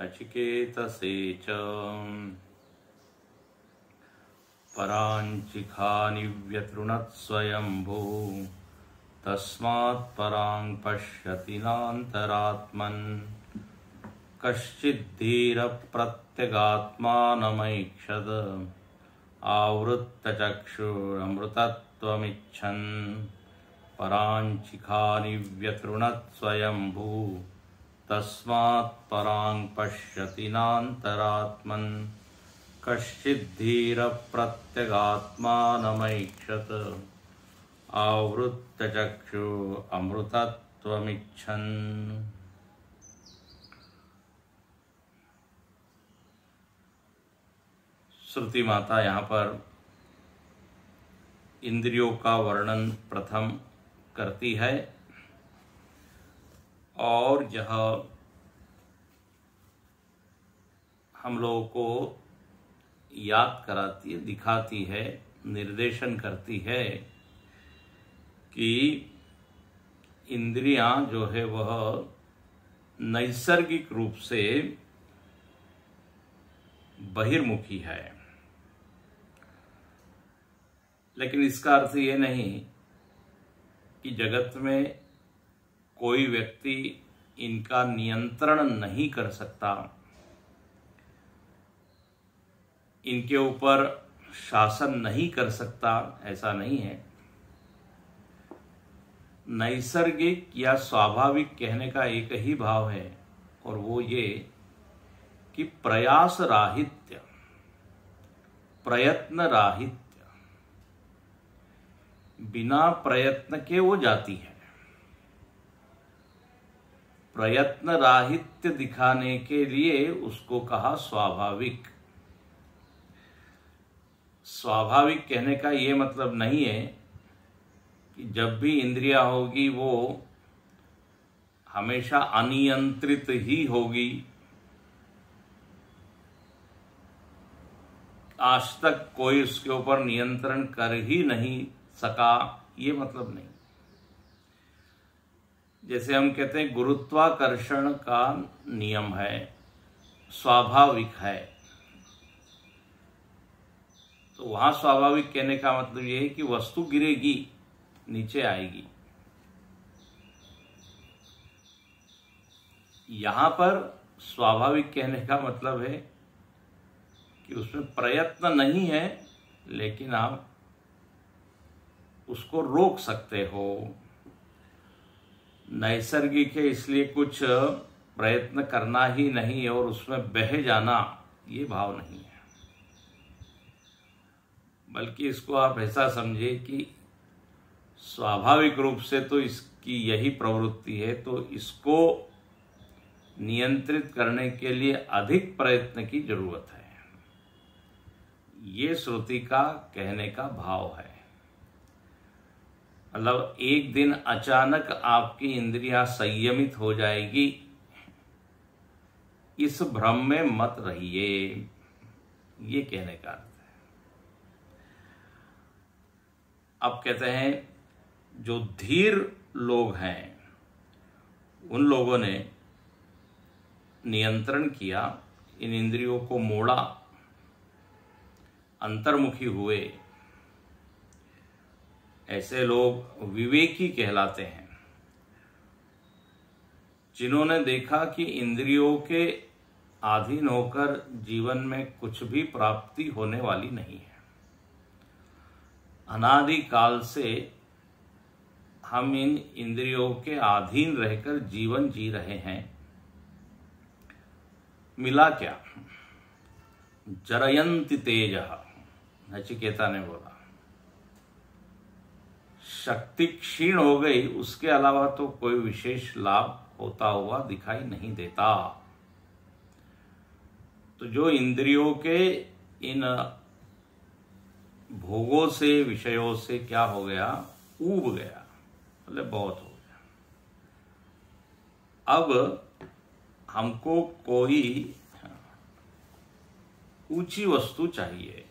नचिकेतसे च पराञ्चिखानि व्यतृणत्स्वयम्भू तस्मात् परां पश्यति नान्तरात्मन् कश्चिद्धीरप्रत्यगात्मानमैक्षत आवृत्तचक्षुरमृतत्वमिच्छन् पराञ्चिखानि व्यतृणत्स्वयम्भू तस्मात् परां पश्यति नान्तरात्मन् कश्चिद्धीरप्रत्यगात्मानमैक्षत आवृत्तचक्षु अमृतत्वमिच्छन्। श्रुति माता यहाँ पर इंद्रियों का वर्णन प्रथम करती है और यह हम लोगों को याद कराती है, दिखाती है, निर्देशन करती है कि इंद्रियां जो है वह नैसर्गिक रूप से बहिर्मुखी है, लेकिन इसका अर्थ ये नहीं कि जगत में कोई व्यक्ति इनका नियंत्रण नहीं कर सकता, इनके ऊपर शासन नहीं कर सकता, ऐसा नहीं है। नैसर्गिक या स्वाभाविक कहने का एक ही भाव है और वो ये कि प्रयास राहित्य, प्रयत्न राहित्य, बिना प्रयत्न के वो जाती है। प्रयत्न राहित्य दिखाने के लिए उसको कहा स्वाभाविक। स्वाभाविक कहने का ये मतलब नहीं है कि जब भी इंद्रिया होगी वो हमेशा अनियंत्रित ही होगी, आज तक कोई उसके ऊपर नियंत्रण कर ही नहीं सका, ये मतलब नहीं। जैसे हम कहते हैं गुरुत्वाकर्षण का नियम है, स्वाभाविक है, तो वहां स्वाभाविक कहने का मतलब यह है कि वस्तु गिरेगी, नीचे आएगी। यहां पर स्वाभाविक कहने का मतलब है कि उसमें प्रयत्न नहीं है, लेकिन आप उसको रोक सकते हो। नैसर्गिक है इसलिए कुछ प्रयत्न करना ही नहीं और उसमें बह जाना, ये भाव नहीं है, बल्कि इसको आप ऐसा समझे कि स्वाभाविक रूप से तो इसकी यही प्रवृत्ति है, तो इसको नियंत्रित करने के लिए अधिक प्रयत्न की जरूरत है। ये श्रुति का कहने का भाव है। मतलब एक दिन अचानक आपकी इंद्रियां संयमित हो जाएगी, इस भ्रम में मत रहिए, ये कहने का अर्थ है। अब कहते हैं जो धीर लोग हैं उन लोगों ने नियंत्रण किया, इन इंद्रियों को मोड़ा, अंतर्मुखी हुए, ऐसे लोग विवेकी कहलाते हैं, जिन्होंने देखा कि इंद्रियों के अधीन होकर जीवन में कुछ भी प्राप्ति होने वाली नहीं है। अनादि काल से हम इन इंद्रियों के अधीन रहकर जीवन जी रहे हैं। मिला क्या? जरयन्ति तेजः, नचिकेता ने बोला। शक्ति क्षीण हो गई, उसके अलावा तो कोई विशेष लाभ होता हुआ दिखाई नहीं देता। तो जो इंद्रियों के इन भोगों से, विषयों से क्या हो गया? ऊब गया, मतलब बहुत हो गया। अब हमको कोई ऊंची वस्तु चाहिए,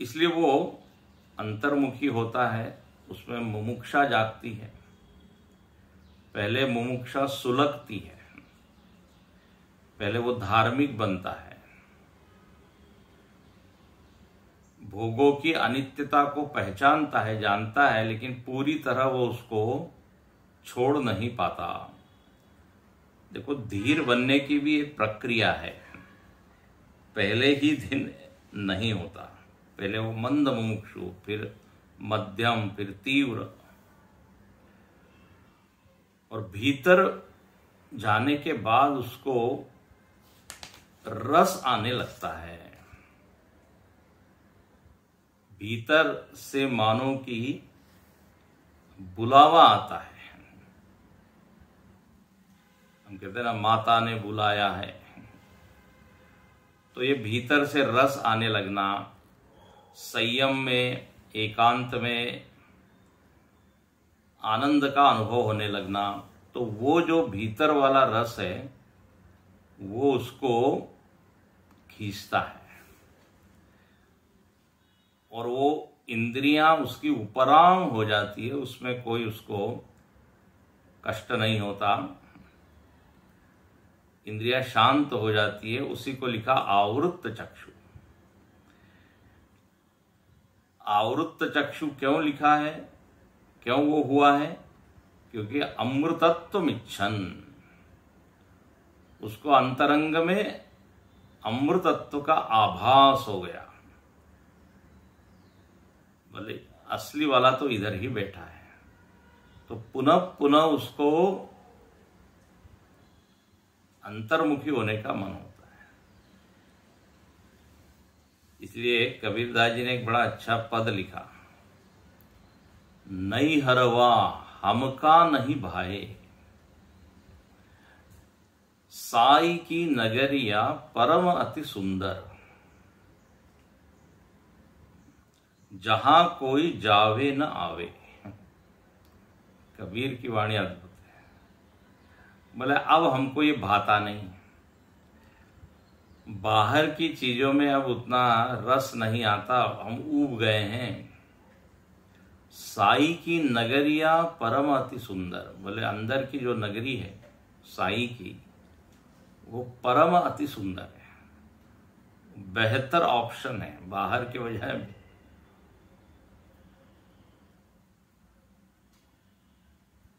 इसलिए वो अंतर्मुखी होता है, उसमें मुमुक्षा जागती है। पहले मुमुक्षा सुलगती है, पहले वो धार्मिक बनता है, भोगों की अनित्यता को पहचानता है, जानता है, लेकिन पूरी तरह वो उसको छोड़ नहीं पाता। देखो, धीर बनने की भी एक प्रक्रिया है, पहले ही दिन नहीं होता। पहले वो मंद मुमुक्षु, फिर मध्यम, फिर तीव्र, और भीतर जाने के बाद उसको रस आने लगता है। भीतर से मानो कि बुलावा आता है। हम कहते हैं ना, माता ने बुलाया है। तो ये भीतर से रस आने लगना, संयम में, एकांत में आनंद का अनुभव होने लगना, तो वो जो भीतर वाला रस है वो उसको खींचता है, और वो इंद्रियां उसकी उपराम हो जाती है, उसमें कोई उसको कष्ट नहीं होता, इंद्रियां शांत हो जाती है। उसी को लिखा आवृत्त चक्षु। आवृत्त चक्षु क्यों लिखा है, क्यों वो हुआ है? क्योंकि अमृतत्व इच्छन, उसको अंतरंग में अमृतत्व का आभास हो गया। बोले असली वाला तो इधर ही बैठा है, तो पुनः पुनः उसको अंतर्मुखी होने का मन होता है। इसलिए कबीरदास जी ने एक बड़ा अच्छा पद लिखा, नहीं हरवा हमका नहीं भाए, साई की नगरिया परम अति सुंदर, जहां कोई जावे न आवे। कबीर की वाणी अद्भुत है। बोले अब हमको ये भाता नहीं, बाहर की चीजों में अब उतना रस नहीं आता, हम ऊब गए हैं। साई की नगरिया परम अति सुंदर, बोले अंदर की जो नगरी है साई की, वो परम अति सुंदर है, बेहतर ऑप्शन है बाहर के बजाय।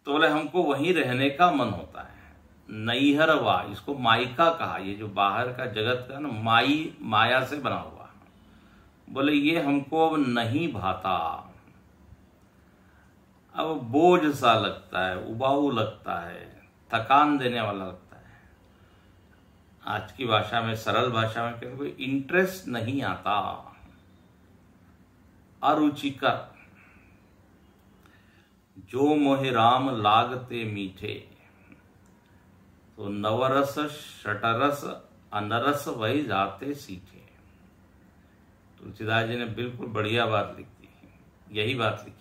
तो बोले हमको वहीं रहने का मन होता है। नैहरवा, इसको माइका कहा, ये जो बाहर का जगत का ना, माया से बना हुआ। बोले ये हमको अब नहीं भाता, अब बोझ सा लगता है, उबाऊ लगता है, थकान देने वाला लगता है। आज की भाषा में, सरल भाषा में कहते कोई इंटरेस्ट नहीं आता, अरुचिकर। जो मोहि राम लागते मीठे, तो नवरस शटरस अनरस वही जाते सीठे। तुलसीदास जी ने बिल्कुल बढ़िया बात लिखी, यही बात लिखी।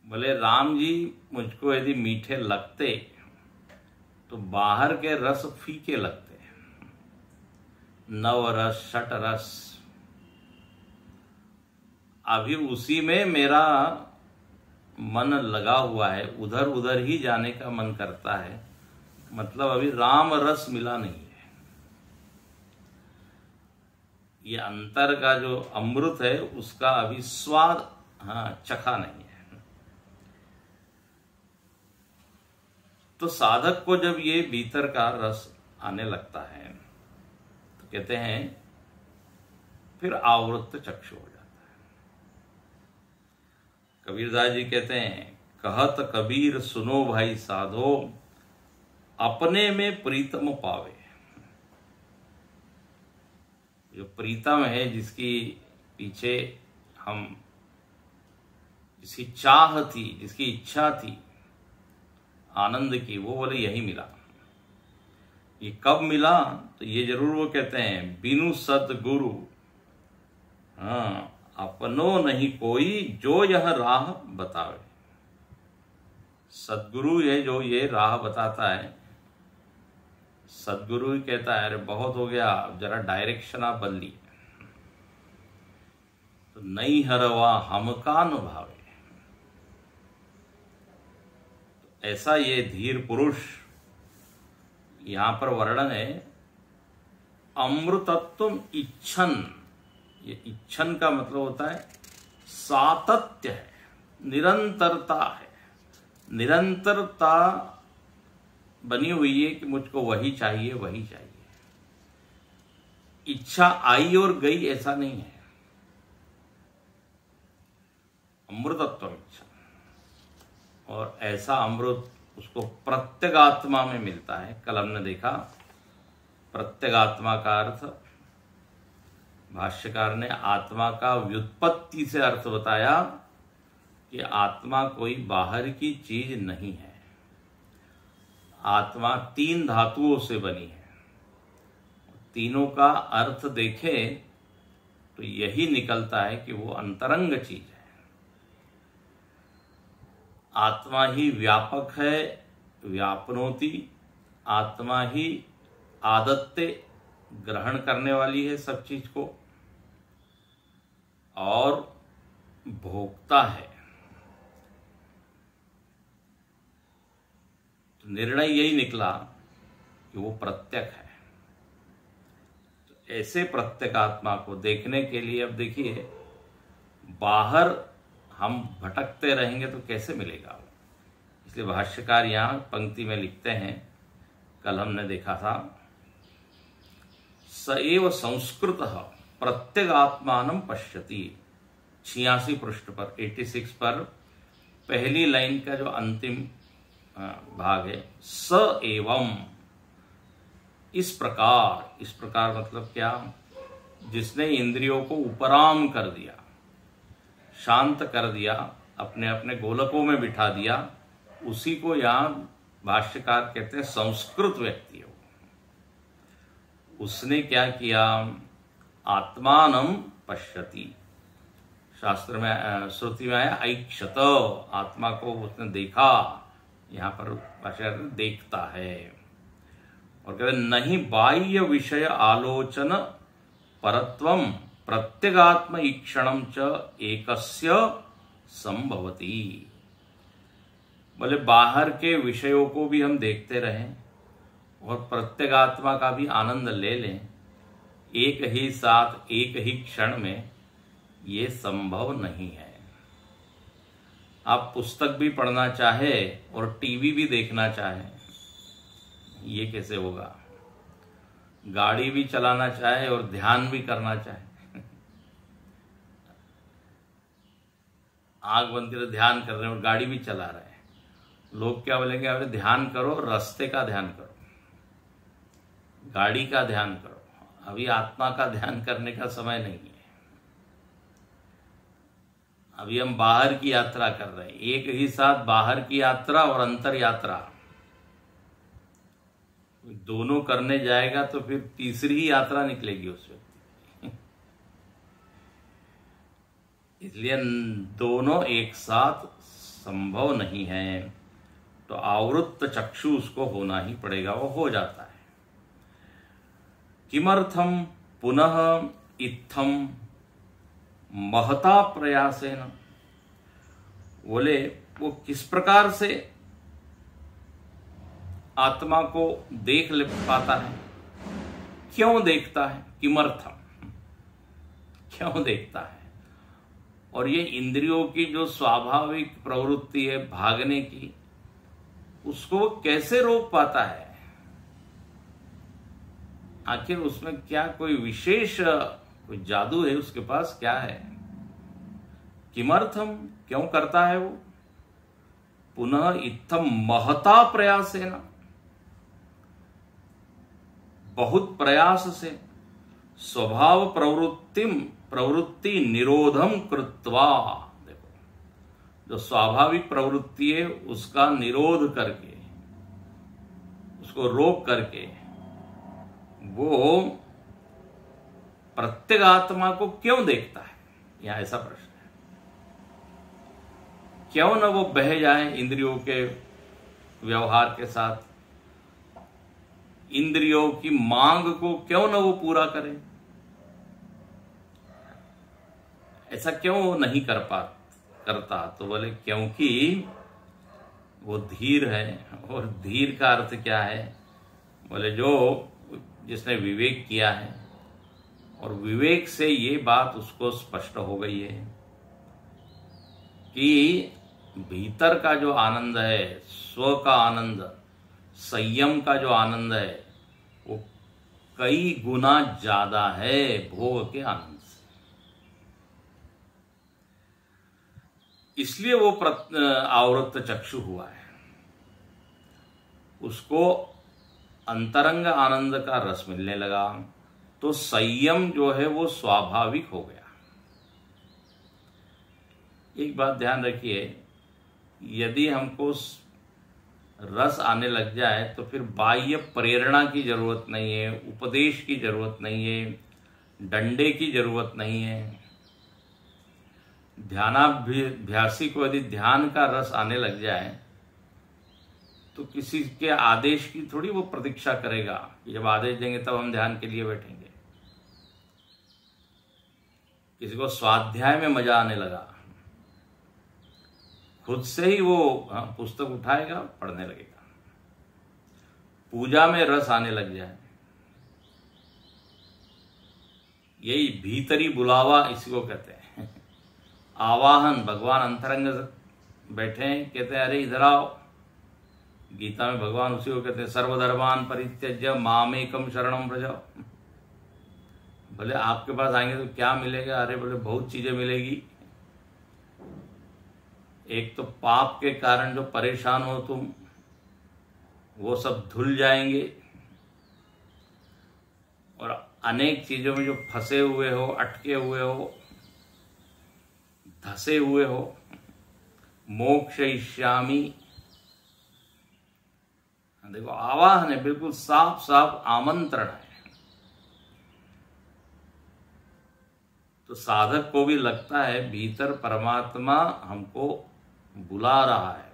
बोले राम जी मुझको यदि मीठे लगते तो बाहर के रस फीके लगते, नव रस शट रस, अभी उसी में मेरा मन लगा हुआ है, उधर उधर ही जाने का मन करता है, मतलब अभी राम रस मिला नहीं है। ये अंतर का जो अमृत है उसका अभी स्वाद चखा नहीं है। तो साधक को जब ये भीतर का रस आने लगता है तो कहते हैं फिर आवृत्त चक्षु हो जाता है। कबीरदास जी कहते हैं, कहत कबीर सुनो भाई साधो, अपने में प्रीतम पावे। जो प्रीतम है, जिसकी पीछे हम, जिसकी चाह थी, जिसकी इच्छा थी आनंद की, वो बोले यही मिला। ये कब मिला? तो ये जरूर वो कहते हैं, बिनु सतगुरु अपनो नहीं कोई, जो यह राह बतावे। सतगुरु है जो ये राह बताता है, सतगुरु ही कहता है अरे बहुत हो गया, अब जरा डायरेक्शन आप बदली। तो नहीं हरवा हमका न भावे। ऐसा ये धीर पुरुष, यहां पर वर्णन है अमृतत्व इच्छन। ये इच्छन का मतलब होता है सातत्य है, निरंतरता है, निरंतरता बनी हुई है कि मुझको वही चाहिए वही चाहिए। इच्छा आई और गई ऐसा नहीं है। अमृतत्व इच्छा, और ऐसा अमृत उसको प्रत्यगात्मा में मिलता है। कल हमने देखा प्रत्यगात्मा का अर्थ, भाष्यकार ने आत्मा का व्युत्पत्ति से अर्थ बताया कि आत्मा कोई बाहर की चीज नहीं है। आत्मा 3 धातुओं से बनी है। तीनों का अर्थ देखें तो यही निकलता है कि वो अंतरंग चीज है। आत्मा ही व्यापक है, व्यापनोति। आत्मा ही आदत्ते, ग्रहण करने वाली है सब चीज को, और भोक्ता है। तो निर्णय यही निकला कि वो प्रत्यक है। तो ऐसे प्रत्येगात्मा को देखने के लिए अब देखिए, बाहर हम भटकते रहेंगे तो कैसे मिलेगा वो। इसलिए भाष्यकार यहां पंक्ति में लिखते हैं, कल हमने देखा था, स एव संस्कृत प्रत्यगात्मानं पश्यति। 86 पृष्ठ पर, 86 पर पहली लाइन का जो अंतिम भाग है, स एवं, इस प्रकार। इस प्रकार मतलब क्या? जिसने इंद्रियों को उपराम कर दिया, शांत कर दिया, अपने अपने गोलकों में बिठा दिया, उसी को यहां भाष्यकार कहते हैं संस्कृत व्यक्ति हो। उसने क्या किया? आत्मानं पश्यति। शास्त्र में, श्रुति में आया ऐक्षत, आत्मा को उसने देखा। यहां पर भाष्यकार देखता है, और कहते नहीं बाह्य विषय आलोचन परत्वम प्रत्यगात्म ईक्षणम च एकस्य संभवति। बोले बाहर के विषयों को भी हम देखते रहें और प्रत्यगात्मा का भी आनंद ले लें एक ही साथ, एक ही क्षण में, ये संभव नहीं है। आप पुस्तक भी पढ़ना चाहे और टीवी भी देखना चाहे, ये कैसे होगा? गाड़ी भी चलाना चाहे और ध्यान भी करना चाहे, आंख बंद कर ध्यान कर रहे हैं और गाड़ी भी चला रहे हैं। लोग क्या बोलेंगे? अरे ध्यान करो, रास्ते का ध्यान करो, गाड़ी का ध्यान करो, अभी आत्मा का ध्यान करने का समय नहीं है। अभी हम बाहर की यात्रा कर रहे हैं, एक ही साथ बाहर की यात्रा और अंतर यात्रा दोनों करने जाएगा तो फिर तीसरी ही यात्रा निकलेगी उस व्यक्ति। इसलिए दोनों एक साथ संभव नहीं है। तो आवृत्त चक्षु उसको होना ही पड़ेगा, वो हो जाता है। किमर्थम पुनः इत्थम महता प्रयासेन। बोले वो किस प्रकार से आत्मा को देख ले पाता है, क्यों देखता है? किमर्थम, क्यों देखता है? और ये इंद्रियों की जो स्वाभाविक प्रवृत्ति है भागने की, उसको वो कैसे रोक पाता है? आखिर उसमें क्या कोई विशेष, कोई जादू है उसके पास, क्या है? किमर्थम, क्यों करता है वो? पुनः इत्थम महता प्रयासेन, बहुत प्रयास से, स्वभाव प्रवृत्ति निरोधम कृत्वा। देखो, जो स्वाभाविक प्रवृत्ति है उसका निरोध करके, उसको रोक करके, वो प्रत्यगात्मा को क्यों देखता है? यहां ऐसा प्रश्न है। क्यों न वो बह जाए इंद्रियों के व्यवहार के साथ, इंद्रियों की मांग को क्यों न वो पूरा करे? ऐसा क्यों नहीं करता? तो बोले क्योंकि वो धीर है। और धीर का अर्थ क्या है? बोले जो जिसने विवेक किया है और विवेक से ये बात उसको स्पष्ट हो गई है कि भीतर का जो आनंद है, स्व का आनंद, संयम का जो आनंद है, वो कई गुना ज्यादा है भोग के आनंद से। इसलिए वो आवृत्त चक्षु हुआ है। उसको अंतरंग आनंद का रस मिलने लगा तो संयम जो है वो स्वाभाविक हो गया। एक बात ध्यान रखिए, यदि हमको रस आने लग जाए तो फिर बाह्य प्रेरणा की जरूरत नहीं है, उपदेश की जरूरत नहीं है, डंडे की जरूरत नहीं है। ध्यानाभ्यासी को यदि ध्यान का रस आने लग जाए तो किसी के आदेश की थोड़ी वो प्रतीक्षा करेगा कि जब आदेश देंगे तब हम ध्यान के लिए बैठेंगे। किसी को स्वाध्याय में मजा आने लगा, खुद से ही वो पुस्तक उठाएगा, पढ़ने लगेगा। पूजा में रस आने लग जाए, यही भीतरी बुलावा इसी को कहते हैं, आवाहन। भगवान अंतरंग बैठे हैं, कहते हैं अरे इधर आओ। गीता में भगवान उसी को कहते हैं सर्वधर्मान परित्यज्य मामेकम शरणम व्रज। बोले आपके पास आएंगे तो क्या मिलेगा? अरे बोले बहुत चीजें मिलेगी। एक तो पाप के कारण जो परेशान हो तुम, वो सब धुल जाएंगे, और अनेक चीजों में जो फंसे हुए हो, अटके हुए हो, धसे हुए हो, मोक्षयिष्यामि। देखो आवाहन है, बिल्कुल साफ साफ आमंत्रण है। तो साधक को भी लगता है भीतर परमात्मा हमको बुला रहा है।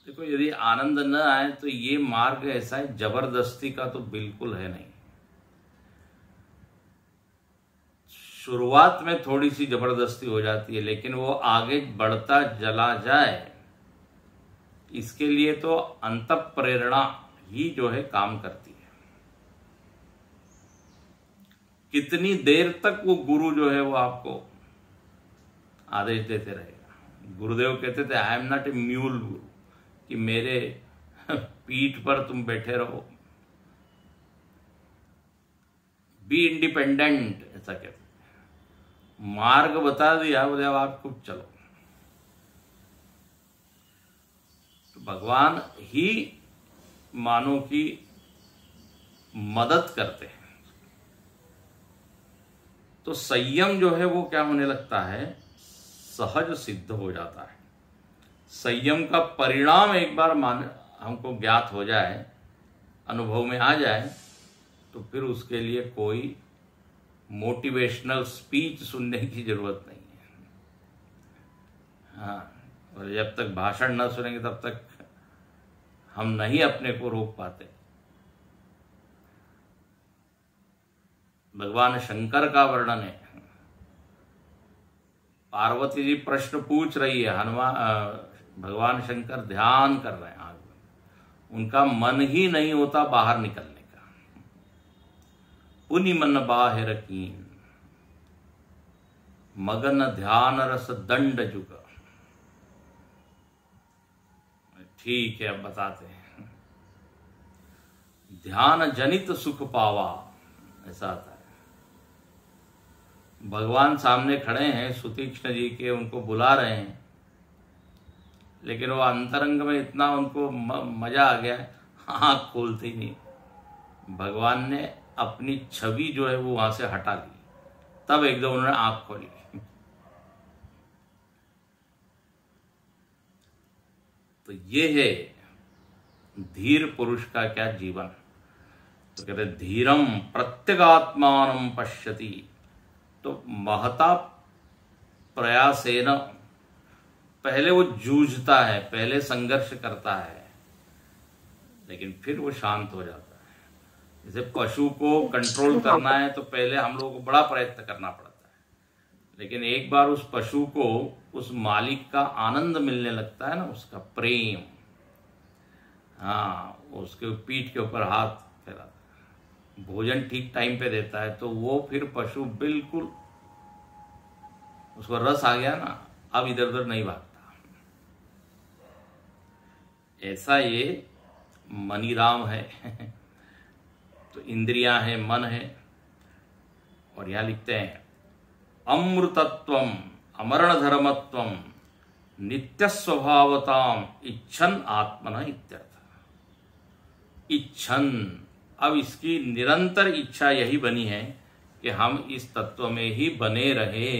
देखो यदि आनंद न आए तो ये मार्ग ऐसा है, जबरदस्ती का तो बिल्कुल है नहीं। शुरुआत में थोड़ी सी जबरदस्ती हो जाती है, लेकिन वो आगे बढ़ता चला जाए, इसके लिए तो अंतःप्रेरणा ही जो है काम करती है। कितनी देर तक वो गुरु जो है वो आपको आदेश देते रहेगा। गुरुदेव कहते थे I am not a mule गुरु, कि मेरे पीठ पर तुम बैठे रहो, बी इंडिपेंडेंट, ऐसा कहते थे। मार्ग बता दिया, बोले अब आप खूब चलो। तो भगवान ही मानो की मदद करते हैं। तो संयम जो है वो क्या होने लगता है, सहज सिद्ध हो जाता है। संयम का परिणाम एक बार हमको ज्ञात हो जाए, अनुभव में आ जाए, तो फिर उसके लिए कोई मोटिवेशनल स्पीच सुनने की जरूरत नहीं है। हाँ, और जब तक भाषण न सुनेंगे तब तक हम नहीं अपने को रोक पाते। भगवान शंकर का वर्णन है, पार्वती जी प्रश्न पूछ रही है, भगवान शंकर ध्यान कर रहे हैं आग में, उनका मन ही नहीं होता बाहर निकलने का। पुनि मन बाहिर कीन, मगन ध्यान रस दंड जुग। ठीक है, अब बताते हैं। ध्यान जनित सुख पावा, ऐसा आता है। भगवान सामने खड़े हैं, सुतीक्ष्ण जी के, उनको बुला रहे हैं, लेकिन वो अंतरंग में इतना उनको मजा आ गया, आंख खोलती नहीं। भगवान ने अपनी छवि जो है वो वहां से हटा ली, तब एकदम उन्होंने आंख खोली। तो ये है धीर पुरुष का क्या जीवन। तो कहते धीरम प्रत्यगात्मानं पश्यति। तो महता प्रयासेन, पहले वो जूझता है, पहले संघर्ष करता है, लेकिन फिर वो शांत हो जाता है। जैसे पशु को कंट्रोल करना है तो पहले हम लोगों को बड़ा प्रयत्न करना पड़ता है, लेकिन एक बार उस पशु को उस मालिक का आनंद मिलने लगता है ना, उसका प्रेम, हाँ, उसके पीठ के ऊपर हाथ फैलाता है, भोजन ठीक टाइम पे देता है, तो वो फिर पशु बिल्कुल, उसको रस आ गया ना, अब इधर उधर नहीं भागता। ऐसा ये मनीराम है। तो इंद्रियां हैं, मन है, और यहां लिखते हैं अमृतत्वम अमरण धर्मत्वम नित्य स्वभावताम इच्छन आत्मन इत्यर्थ। इच्छन, अब इसकी निरंतर इच्छा यही बनी है कि हम इस तत्व में ही बने रहे।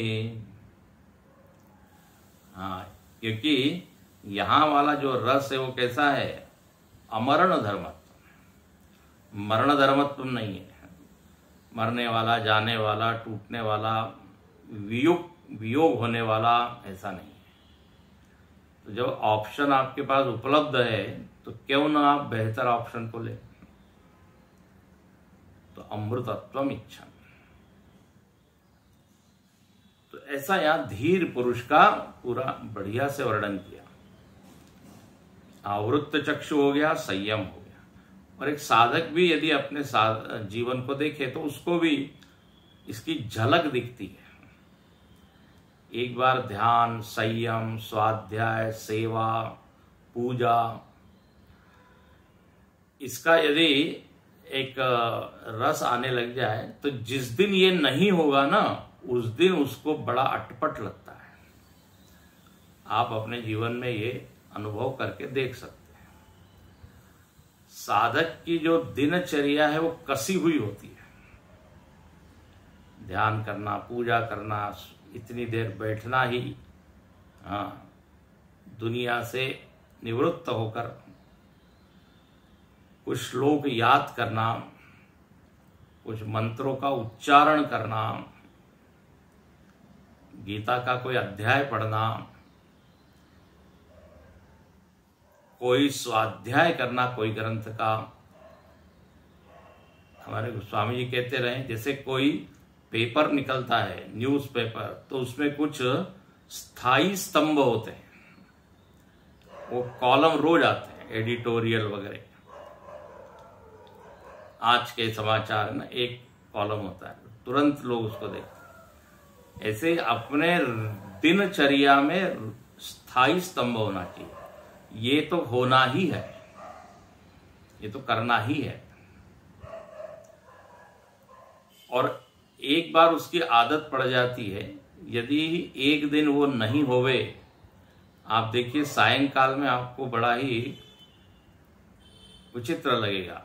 हाँ, क्योंकि यहां वाला जो रस है वो कैसा है, अमरण धर्मत्व, मरण धर्मत्व नहीं है, मरने वाला, जाने वाला, टूटने वाला, वियोग होने वाला, ऐसा नहीं है। तो जब ऑप्शन आपके पास उपलब्ध है तो क्यों ना आप बेहतर ऑप्शन को लें। तो अमृतत्वम इच्छा, तो ऐसा यहां धीर पुरुष का पूरा बढ़िया से वर्णन किया। आवृत्त चक्षु हो गया, संयम हो गया, और एक साधक भी यदि अपने जीवन को देखे तो उसको भी इसकी झलक दिखती है। एक बार ध्यान, संयम, स्वाध्याय, सेवा, पूजा, इसका यदि एक रस आने लग जाए तो जिस दिन ये नहीं होगा ना, उस दिन उसको बड़ा अटपट लगता है। आप अपने जीवन में ये अनुभव करके देख सकते हैं। साधक की जो दिनचर्या है वो कसी हुई होती है। ध्यान करना, पूजा करना, इतनी देर बैठना ही, हाँ, दुनिया से निवृत्त होकर कुछ श्लोक याद करना, कुछ मंत्रों का उच्चारण करना, गीता का कोई अध्याय पढ़ना, कोई स्वाध्याय करना, कोई ग्रंथ का। हमारे गोस्वामी जी कहते रहे, जैसे कोई पेपर निकलता है, न्यूज पेपर, तो उसमें कुछ स्थायी स्तंभ होते हैं, वो कॉलम रोज आते हैं, एडिटोरियल वगैरह। आज के समाचार में एक कॉलम होता है, तुरंत लोग उसको देखते हैं। ऐसे अपने दिनचर्या में स्थायी स्तंभ होना चाहिए। ये तो होना ही है, ये तो करना ही है। और एक बार उसकी आदत पड़ जाती है, यदि एक दिन वो नहीं होवे, आप देखिए सायंकाल में आपको बड़ा ही विचित्र लगेगा,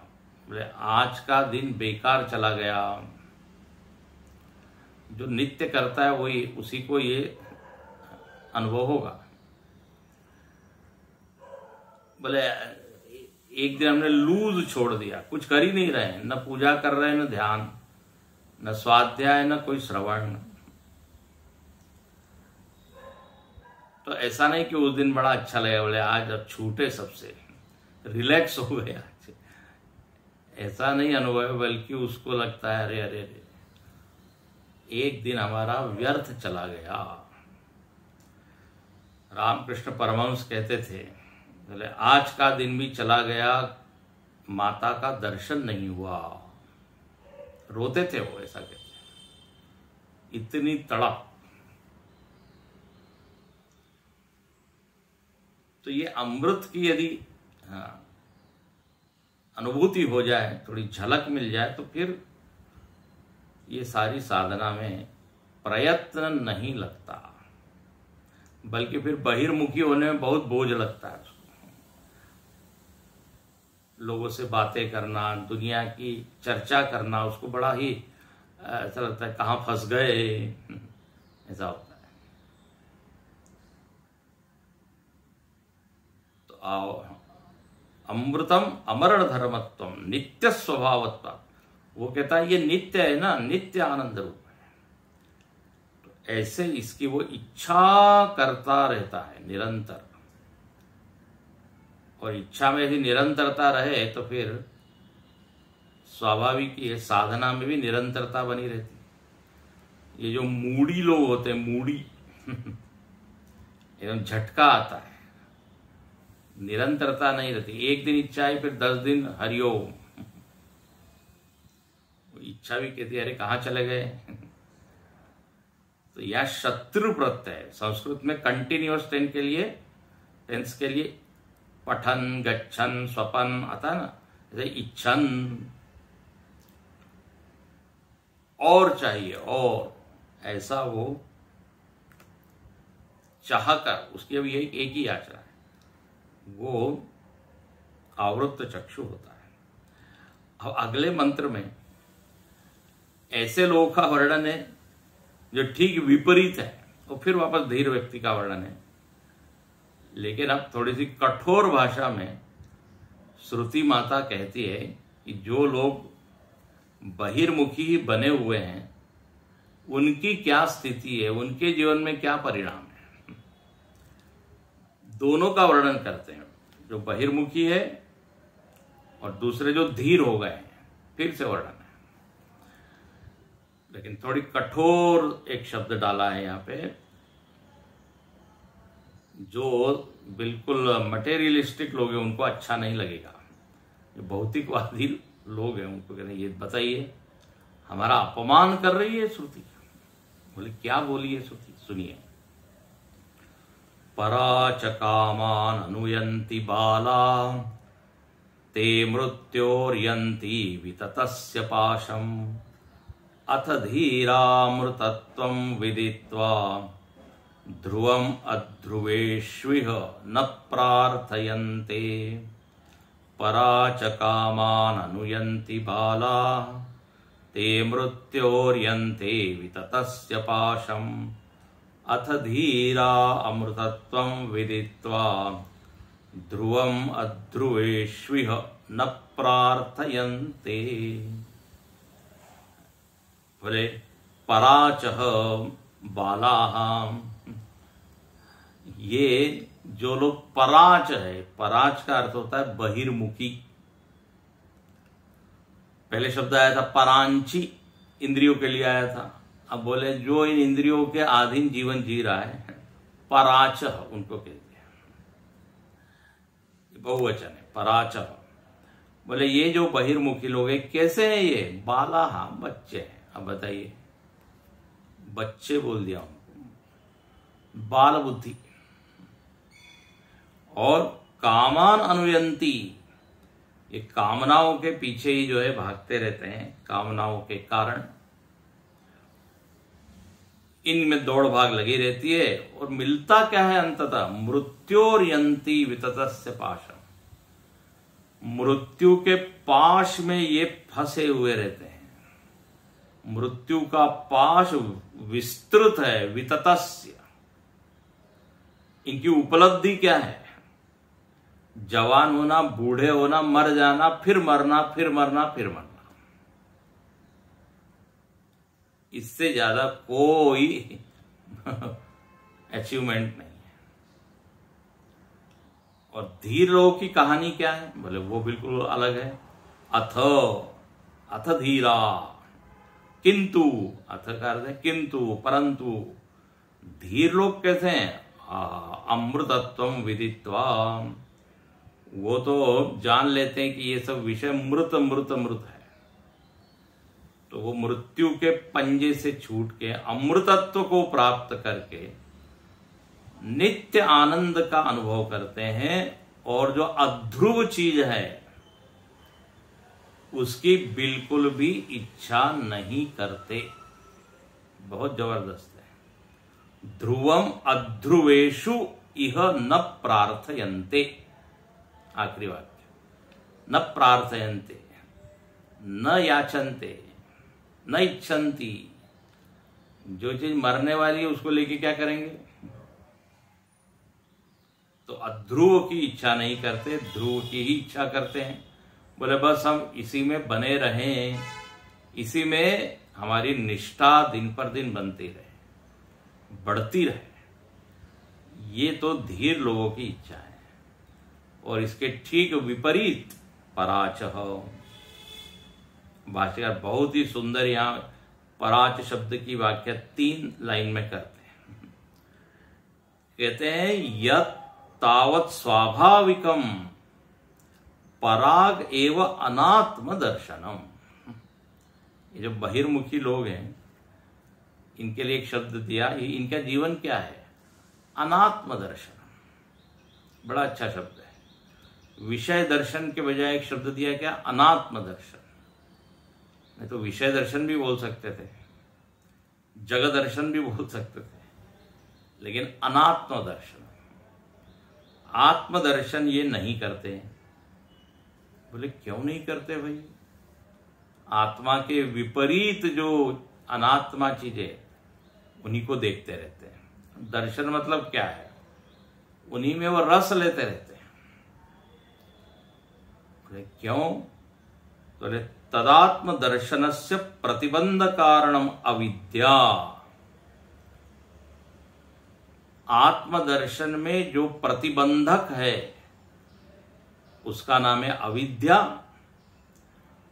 बोले आज का दिन बेकार चला गया। जो नित्य करता है वही, उसी को ये अनुभव होगा। बोले एक दिन हमने लूज छोड़ दिया, कुछ कर ही नहीं रहे, न पूजा कर रहे, न ध्यान, न स्वाध्याय, न कोई श्रवण। तो ऐसा नहीं कि उस दिन बड़ा अच्छा लगा, बोले आज अब छूटे सबसे, रिलैक्स हो गया, ऐसा नहीं अनुभव है, बल्कि उसको लगता है अरे अरे अरे एक दिन हमारा व्यर्थ चला गया। रामकृष्ण परमहंस कहते थे, बोले आज का दिन भी चला गया, माता का दर्शन नहीं हुआ। रोते थे वो, ऐसा कहते, इतनी तड़प। तो ये अमृत की यदि अनुभूति हो जाए, थोड़ी झलक मिल जाए, तो फिर ये सारी साधना में प्रयत्न नहीं लगता, बल्कि फिर बहिर्मुखी होने में बहुत बोझ लगता है उसको। लोगों से बातें करना, दुनिया की चर्चा करना, उसको बड़ा ही ऐसा लगता है कहाँ फंस गए, ऐसा होता है। तो आओ, अमृतम अमरण धर्मत्वम नित्य स्वभावत्व, वो कहता है ये नित्य है ना, नित्य आनंद रूप है। तो ऐसे इसकी वो इच्छा करता रहता है निरंतर, और इच्छा में यदि निरंतरता रहे तो फिर स्वाभाविक ये साधना में भी निरंतरता बनी रहती। ये जो मूडी लोग होते हैं, मूडी एकदम झटका आता है, निरंतरता नहीं रहती। एक दिन इच्छा है, फिर 10 दिन हरिओम। इच्छा भी कहती है अरे कहाँ चले गए। तो यह शत्रु प्रत्यय है। संस्कृत में कंटिन्यूअस टेंस के लिए पठन, गच्छन, स्वपन आता है ना, जैसे इच्छन, और चाहिए, और ऐसा वो चाहकर, उसकी अभी एक ही याचना है, वो आवृत्त चक्षु होता है। अब अगले मंत्र में ऐसे लोगों का वर्णन है जो ठीक विपरीत है, और फिर वापस धीर व्यक्ति का वर्णन है। लेकिन अब थोड़ी सी कठोर भाषा में श्रुति माता कहती है कि जो लोग बहिर्मुखी ही बने हुए हैं उनकी क्या स्थिति है, उनके जीवन में क्या परिणाम है। दोनों का वर्णन करते हैं, जो बहिर्मुखी है और दूसरे जो धीर हो गए हैं, फिर से वर्णन है। लेकिन थोड़ी कठोर एक शब्द डाला है यहाँ पे, जो बिल्कुल मटेरियलिस्टिक लोग हैं उनको अच्छा नहीं लगेगा। जो भौतिकवादी लोग हैं उनको कहते हैं ये बताइए, हमारा अपमान कर रही है श्रुति। बोले क्या बोली है श्रुति, सुनिए। पराच कामान अनुयन्ति बाला ते मृत्योर्यन्ति विततस्य पाशम अथ धीरामृतत्वं विदित्वा ध्रुवम् अध्रुवेष्विह न प्रार्थयन्ते। पराच कामान अनुयन्ति बाला ते मृत्योर्यन्ते विततस्य पाशम अथ धीरा अमृतत्वं विदित्वा ध्रुवम् अध्रुवेष्विह न प्रार्थयन्ते। बोले पराचह बालाः, ये जो लोग पराच है, पराच का अर्थ होता है बहिर्मुखी। पहले शब्द आया था परांची, इंद्रियों के लिए आया था। अब बोले जो इन इंद्रियों के अधीन जीवन जी रहा है, पराच उनको कह दिया, बहुवचन है पराच। बोले ये जो बहिर्मुखी लोग हैं कैसे हैं, ये बाला, हाँ बच्चे हैं। अब बताइए, बच्चे बोल दिया उनको, बाल बुद्धि। और कामान अनुयंती, ये कामनाओं के पीछे ही जो है भागते रहते हैं, कामनाओं के कारण इनमें दौड़ भाग लगी रहती है। और मिलता क्या है अंततः, मृत्योर्यंती विततस्य पाशम, मृत्यु के पाश में ये फंसे हुए रहते हैं। मृत्यु का पाश विस्तृत है, विततस्य। इनकी उपलब्धि क्या है, जवान होना, बूढ़े होना, मर जाना, फिर मरना, फिर मरना, फिर मरना। इससे ज्यादा कोई अचीवमेंट नहीं है। और धीर लोगों की कहानी क्या है, बोले वो बिल्कुल अलग है। अथ धीरा, किंतु, अथ का अर्थ है किंतु, परंतु। धीर लोग कैसे हैं, अमृतत्वं विदित्वा, वो तो जान लेते हैं कि ये सब विषय मृत मृत मृत है। तो वो मृत्यु के पंजे से छूट के अमृतत्व को प्राप्त करके नित्य आनंद का अनुभव करते हैं। और जो अध्रुव चीज है उसकी बिल्कुल भी इच्छा नहीं करते। बहुत जबरदस्त है। ध्रुवम अध्रुवेशु इह न प्रार्थयन्ते, आखिरी वाक्य, न प्रार्थयन्ते, न याचन्ते, न इच्छन्ति। जो चीज मरने वाली है उसको लेके क्या करेंगे, तो अध्रुव की इच्छा नहीं करते, ध्रुव की ही इच्छा करते हैं। बोले बस हम इसी में बने रहें, इसी में हमारी निष्ठा दिन पर दिन बनती रहे, बढ़ती रहे। ये तो धीर लोगों की इच्छा है। और इसके ठीक विपरीत पराचह, भाष्यकार बहुत ही सुंदर यहाँ पराच शब्द की व्याख्या 3 लाइन में करते हैं। कहते हैं यत् तावत् स्वाभाविकम पराग एव अनात्म दर्शनम। ये जो बहिर्मुखी लोग हैं, इनके लिए एक शब्द दिया, ये इनका जीवन क्या है? अनात्म दर्शन। बड़ा अच्छा शब्द है। विषय दर्शन के बजाय एक शब्द दिया क्या? अनात्म दर्शन। नहीं तो विषय दर्शन भी बोल सकते थे, जगत दर्शन भी बोल सकते थे, लेकिन अनात्म दर्शन, आत्मदर्शन ये नहीं करते। बोले क्यों नहीं करते भाई? आत्मा के विपरीत जो अनात्मा चीजें, उन्हीं को देखते रहते हैं। दर्शन मतलब क्या है? उन्हीं में वो रस लेते रहते हैं। बोले क्यों? बोले तदात्म दर्शनस्य प्रतिबंध कारणम अविद्या। आत्मदर्शन में जो प्रतिबंधक है उसका नाम है अविद्या।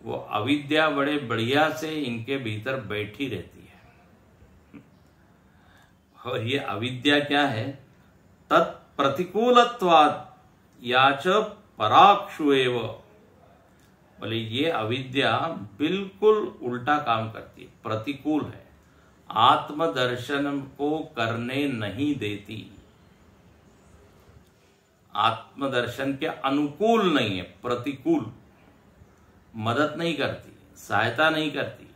वो अविद्या बड़े बढ़िया से इनके भीतर बैठी रहती है। और ये अविद्या क्या है? तत्प्रतिकूलत्वात् याच पराक्षु एव। बोले ये अविद्या बिल्कुल उल्टा काम करती है, प्रतिकूल है, आत्मदर्शन को करने नहीं देती, आत्मदर्शन के अनुकूल नहीं है, प्रतिकूल, मदद नहीं करती, सहायता नहीं करती,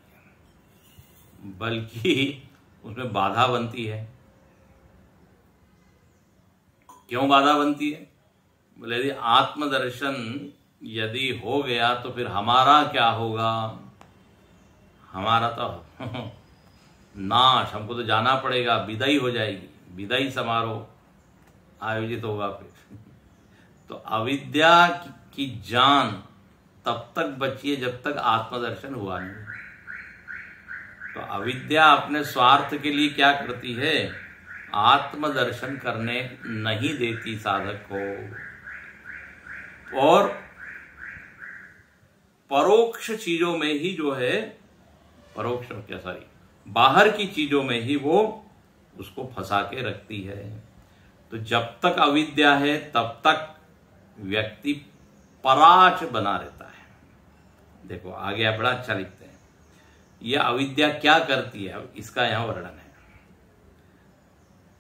बल्कि उसमें बाधा बनती है। क्यों बाधा बनती है? बोले यदि आत्मदर्शन यदि हो गया तो फिर हमारा क्या होगा? हमारा तो नाश, हमको तो जाना पड़ेगा, विदाई हो जाएगी, विदाई समारोह आयोजित होगा फिर। तो अविद्या की जान तब तक बची है जब तक आत्मदर्शन हुआ नहीं। तो अविद्या अपने स्वार्थ के लिए क्या करती है? आत्मदर्शन करने नहीं देती साधक को, और परोक्ष चीजों में ही जो है, परोक्ष क्या सॉरी बाहर की चीजों में ही वो उसको फंसा के रखती है। तो जब तक अविद्या है तब तक व्यक्ति पराच बना रहता है। देखो आगे आप बड़ा अच्छा लिखते हैं। यह अविद्या क्या करती है, इसका यहां वर्णन है।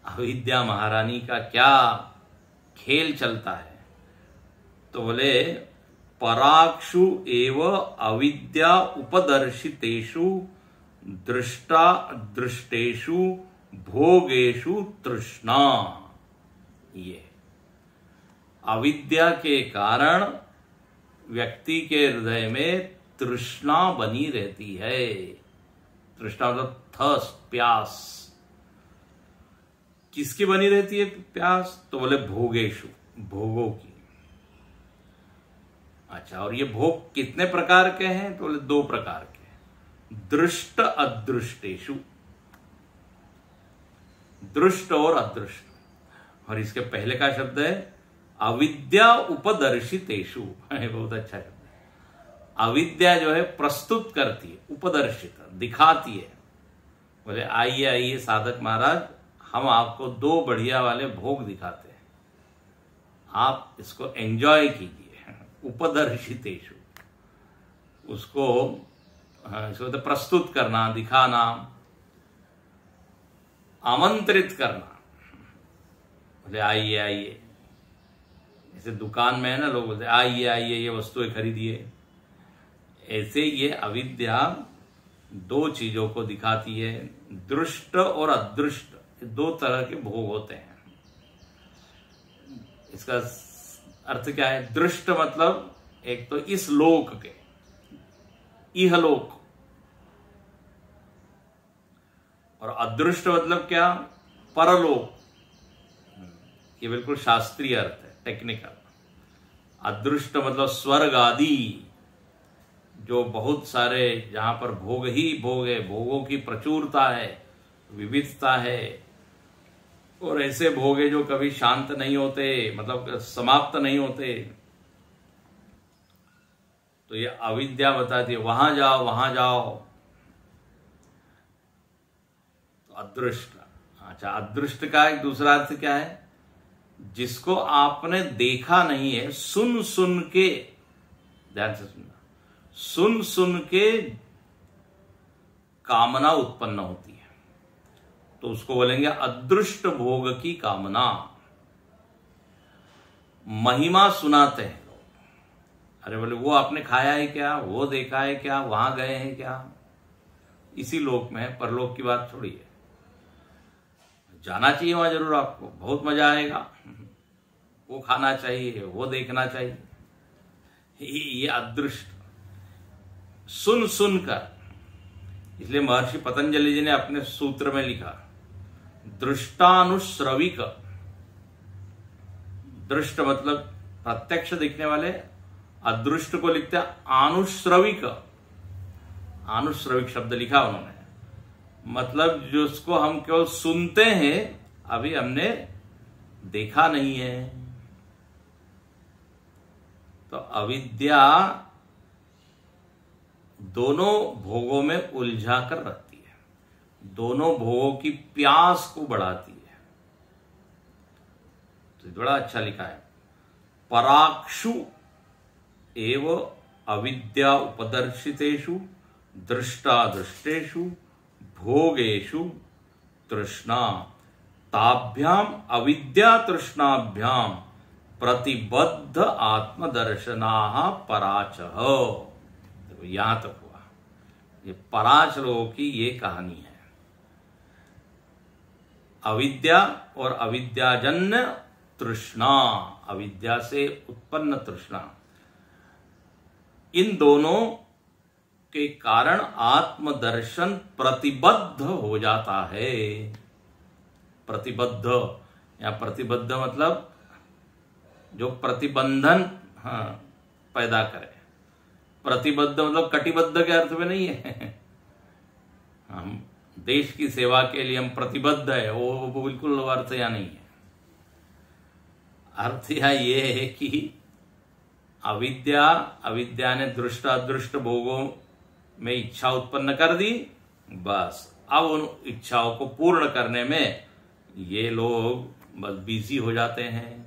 अविद्या महारानी का क्या खेल चलता है? तो बोले पराक्षु एव अविद्या उपदर्शितेषु दृष्टा दृष्टेषु भोगेषु तृष्णा। ये अविद्या के कारण व्यक्ति के हृदय में तृष्णा बनी रहती है। तृष्णा मतलब थर्स्ट, प्यास। किसकी बनी रहती है प्यास? तो बोले भोगेशु, भोगों की। अच्छा, और ये भोग कितने प्रकार के हैं? तो बोले 2 प्रकार के, दृष्ट अदृष्टेशु, दृष्ट और अदृष्ट। और इसके पहले का शब्द है अविद्या उपदर्शितेषु। बहुत अच्छा शब्द है। अविद्या जो है प्रस्तुत करती है, उपदर्शित दिखाती है। बोले आइए आइए साधक महाराज, हम आपको 2 बढ़िया वाले भोग दिखाते हैं, आप इसको एंजॉय कीजिए। उपदर्शितेषु, उसको इसको तो प्रस्तुत करना, दिखाना, आमंत्रित करना। बोले आइए आइए, जैसे दुकान में है ना, लोग बोलते आइए आइए ये वस्तुएं खरीदिए। ऐसे ये अविद्या 2 चीजों को दिखाती है, दृष्ट और अदृष्ट। 2 तरह के भोग होते हैं। इसका अर्थ क्या है? दृष्ट मतलब एक तो इस लोक के, इहलोक, और अदृष्ट मतलब क्या? परलोक। ये बिल्कुल शास्त्रीय अर्थ है, टेक्निकल। अदृष्ट मतलब स्वर्ग आदि, जो बहुत सारे, जहां पर भोग ही भोग है, भोगों की प्रचुरता है, विविधता है, और ऐसे भोग है जो कभी शांत नहीं होते, मतलब समाप्त नहीं होते। तो ये अविद्या बताती है वहां जाओ वहां जाओ। तो अदृष्ट। अच्छा, अदृष्ट का एक दूसरा अर्थ क्या है? जिसको आपने देखा नहीं है, सुन सुन के, ध्यान से सुनना, सुन सुन के कामना उत्पन्न होती है, तो उसको बोलेंगे अदृष्ट भोग की कामना। महिमा सुनाते हैं लोग, अरे बोले वो आपने खाया है क्या, वो देखा है क्या, वहां गए हैं क्या? इसी लोक में है, परलोक की बात छोड़िए। जाना चाहिए वहां जरूर, आपको बहुत मजा आएगा, वो खाना चाहिए, वो देखना चाहिए। ये अदृष्ट, सुन सुनकर। इसलिए महर्षि पतंजलि जी ने अपने सूत्र में लिखा दृष्टानुश्रविक। दृष्ट मतलब प्रत्यक्ष दिखने वाले, अदृष्ट को लिखते हैं आनुश्रविक। आनुश्रविक शब्द लिखा उन्होंने, मतलब जिसको हम केवल सुनते हैं, अभी हमने देखा नहीं है। तो अविद्या दोनों भोगों में उलझा कर रखती है, दोनों भोगों की प्यास को बढ़ाती है। तो बड़ा अच्छा लिखा है, पराक्षु एव अविद्या उपदर्शितेषु दृष्टादृष्टेषु भोगेषु तृष्णा ताभ्याम अविद्या तृष्णाभ्याम प्रतिबद्ध आत्मदर्शनाः पराचः। देखो यहां तक हुआ, ये पराच लोगों की ये कहानी है। अविद्या और अविद्याजन्य तृष्णा, अविद्या से उत्पन्न तृष्णा, इन दोनों के कारण आत्मदर्शन प्रतिबद्ध हो जाता है। प्रतिबद्ध या प्रतिबद्ध मतलब जो प्रतिबंधन पैदा करे। प्रतिबद्ध मतलब कटिबद्ध के अर्थ में नहीं है। हम देश की सेवा के लिए हम प्रतिबद्ध है, वो बिल्कुल अर्थ या नहीं है। अर्थ या ये है कि अविद्या ने दृष्ट अदृष्ट भोगों में इच्छा उत्पन्न कर दी, बस अब उन इच्छाओं को पूर्ण करने में ये लोग बस बिजी हो जाते हैं।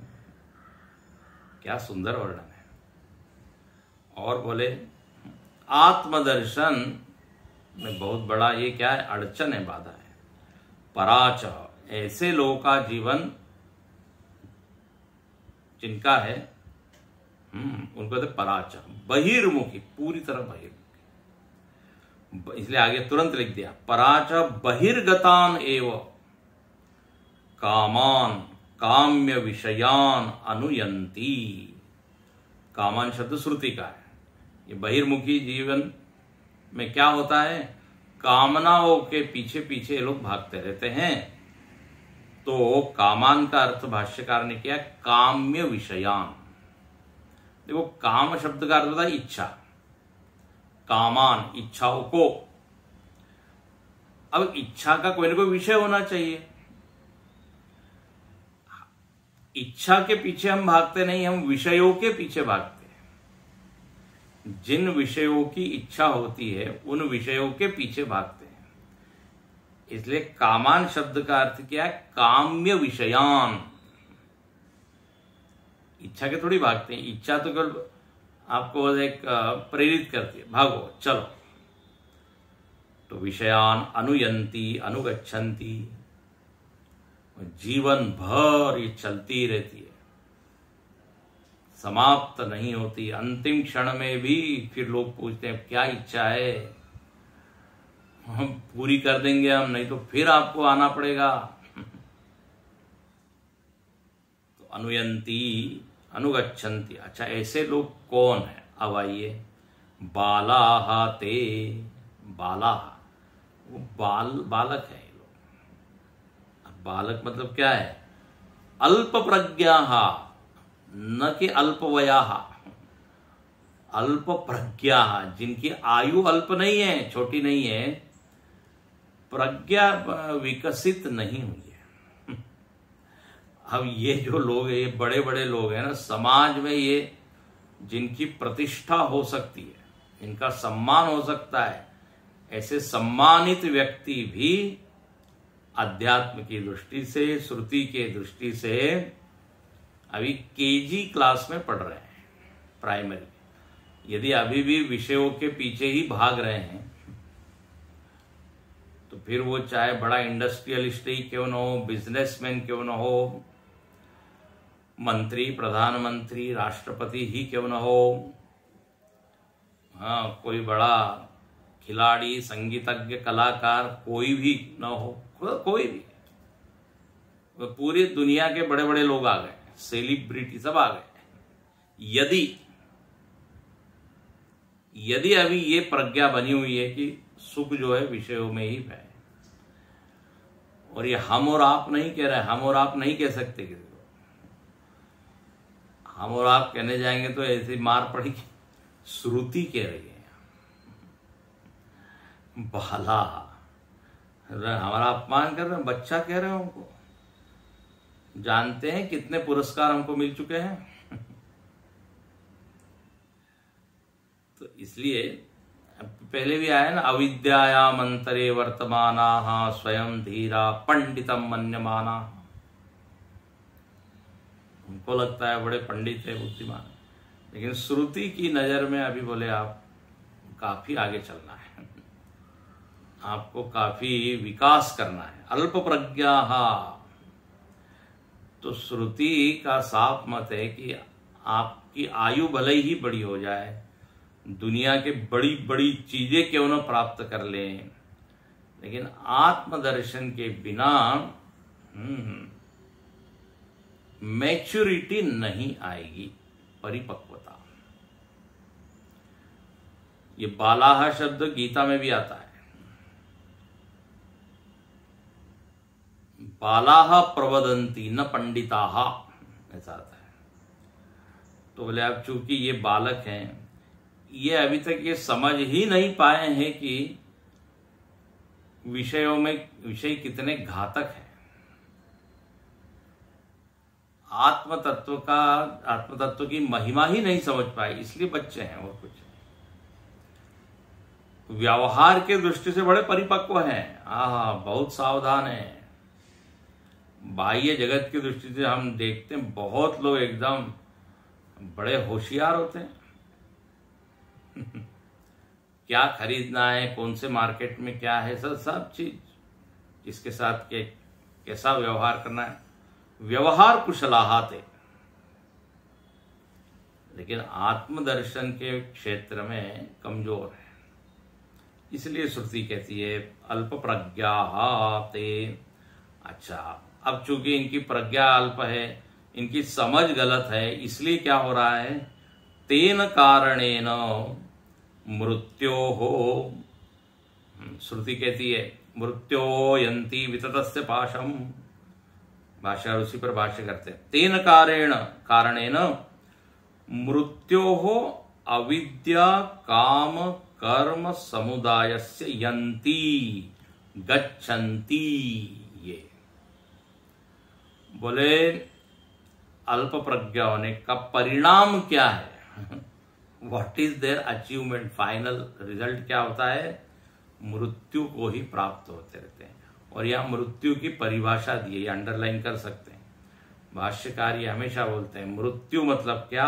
क्या सुंदर वर्णन है। और बोले आत्मदर्शन में बहुत बड़ा ये क्या है, अड़चन है, बाधा है। पराच, ऐसे लोगों का जीवन जिनका है उनको कहते पराच, बहिर्मुखी, पूरी तरह बहिर्मुखी। इसलिए आगे तुरंत लिख दिया, पराच बहिर्गतान एव कामान काम्य विषयान अनुयंती। कामान शब्द श्रुति का है। ये बहिर्मुखी जीवन में क्या होता है, कामनाओं के पीछे पीछे लोग भागते रहते हैं। तो कामान का अर्थ भाष्यकार ने किया काम्य विषयान। देखो काम शब्द का अर्थ होता है इच्छा, कामान इच्छाओं को। अब इच्छा का कोई ना कोई विषय होना चाहिए। इच्छा के पीछे हम भागते नहीं, हम विषयों के पीछे भागते हैं। जिन विषयों की इच्छा होती है उन विषयों के पीछे भागते हैं। इसलिए कामान शब्द का अर्थ क्या है, काम्य विषयान। इच्छा के थोड़ी भागते हैं, इच्छा तो केवल आपको एक प्रेरित करती है, भागो चलो। तो विषयान अनुयंती अनुगच्छन्ति, जीवन भर ये चलती रहती है, समाप्त नहीं होती। अंतिम क्षण में भी फिर लोग पूछते हैं क्या इच्छा है, हम पूरी कर देंगे हम, नहीं तो फिर आपको आना पड़ेगा। तो अनुयंती अनुगच्छन्ति। अच्छा, ऐसे लोग कौन है? अब आइए, बालाहा ते, बाला वो बालक है। बालक मतलब क्या है, अल्प प्रज्ञा, न कि अल्पवया। अल्प प्रज्ञा, जिनकी आयु अल्प नहीं है, छोटी नहीं है, प्रज्ञा विकसित नहीं हुई है। अब ये जो लोग हैं, ये बड़े बड़े लोग हैं ना समाज में, ये जिनकी प्रतिष्ठा हो सकती है, इनका सम्मान हो सकता है, ऐसे सम्मानित व्यक्ति भी अध्यात्म की दृष्टि से, श्रुति के दृष्टि से अभी केजी क्लास में पढ़ रहे हैं, प्राइमरी। यदि अभी भी विषयों के पीछे ही भाग रहे हैं तो फिर वो चाहे बड़ा इंडस्ट्रियलिस्ट ही क्यों न हो, बिजनेसमैन क्यों न हो, मंत्री, प्रधानमंत्री, राष्ट्रपति ही क्यों न हो, हाँ, कोई बड़ा खिलाड़ी, संगीतज्ञ, कलाकार कोई भी न हो, कोई भी, पूरी दुनिया के बड़े बड़े लोग आ गए, सेलिब्रिटी सब आ गए। यदि अभी ये प्रज्ञा बनी हुई है कि सुख जो है विषयों में ही है, और ये हम और आप नहीं कह रहे, हम और आप नहीं कह सकते किसी को। हम और आप कहने जाएंगे तो ऐसी मार पड़ेगी, श्रुति कह रही है। बाला हमारा अपमान कर रहे हैं, बच्चा कह रहे हो हमको। जानते हैं कितने पुरस्कार हमको मिल चुके हैं। तो इसलिए पहले भी आया ना, अविद्यायाम अंतरे वर्तमाना स्वयं धीरा पंडितम मन्यमाना। उनको लगता है बड़े पंडित है, बुद्धिमान, लेकिन श्रुति की नजर में अभी बोले आप काफी आगे चलना है, आपको काफी विकास करना है। अल्प प्रज्ञा, तो श्रुति का साफ मत है कि आपकी आयु भले ही बड़ी हो जाए, दुनिया के बड़ी बड़ी चीजें क्यों न प्राप्त कर लें, लेकिन आत्मदर्शन के बिना मैच्योरिटी नहीं आएगी, परिपक्वता। ये बालाह शब्द गीता में भी आता है। बालाह प्रवदंती न पंडिताः, ऐसा आता है। तो बोले अब चूंकि ये बालक हैं, ये अभी तक ये समझ ही नहीं पाए हैं कि विषयों में विषय कितने घातक हैं। आत्म तत्व की महिमा ही नहीं समझ पाए, इसलिए बच्चे हैं और कुछ। व्यवहार के दृष्टि से बड़े परिपक्व हैं, बहुत सावधान हैं। बाह्य जगत की दृष्टि से हम देखते हैं बहुत लोग एकदम बड़े होशियार होते हैं। क्या खरीदना है, कौन से मार्केट में क्या है, सब चीज, किसके साथ कैसा व्यवहार करना है, व्यवहार कुशलाः थे। लेकिन आत्मदर्शन के क्षेत्र में कमजोर है। इसलिए श्रुति कहती है अल्प प्रज्ञा ते। अच्छा, अब चूंकि इनकी प्रज्ञा अल्प है, इनकी समझ गलत है, इसलिए क्या हो रहा है, तेन कारणेन मृत्योः, श्रुति कहती है मृत्यो यन्ति विततस्य पाशम। भाष्य उसी पर भाष्य करते हैं। तेन कारणेन मृत्योः अविद्या काम कर्म समुदायस्य यन्ति गच्छन्ति। ये बोले अल्प प्रज्ञा होने का परिणाम क्या है, what is their achievement, final result क्या होता है, मृत्यु को ही प्राप्त होते रहते हैं। और यह मृत्यु की परिभाषा दी है, अंडरलाइन कर सकते हैं। भाष्यकार ये हमेशा बोलते हैं मृत्यु मतलब क्या,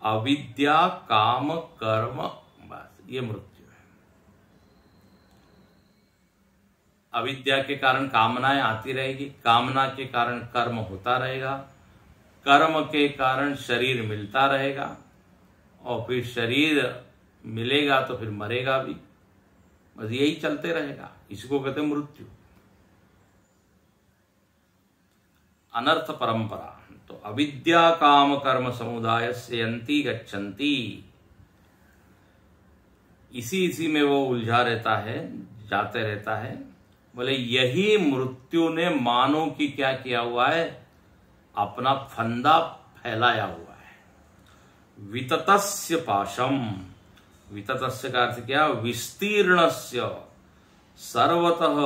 अविद्या काम कर्म, बस ये मृत्यु है। अविद्या के कारण कामनाएं आती रहेगी, कामना के कारण कर्म होता रहेगा, कर्म के कारण शरीर मिलता रहेगा, और फिर शरीर मिलेगा तो फिर मरेगा भी, बस यही चलते रहेगा। इसको कहते हैं मृत्यु, अनर्थ परंपरा। तो अविद्या काम कर्म समुदाय से यन्ति गच्छन्ति, इसी में वो उलझा रहता है, जाते रहता है। बोले यही मृत्यु ने मानव की क्या किया हुआ है, अपना फंदा फैलाया हुआ है। विततस्य पाशम, विततस्य का अर्थ क्या, विस्तीर्णस्य सर्वतः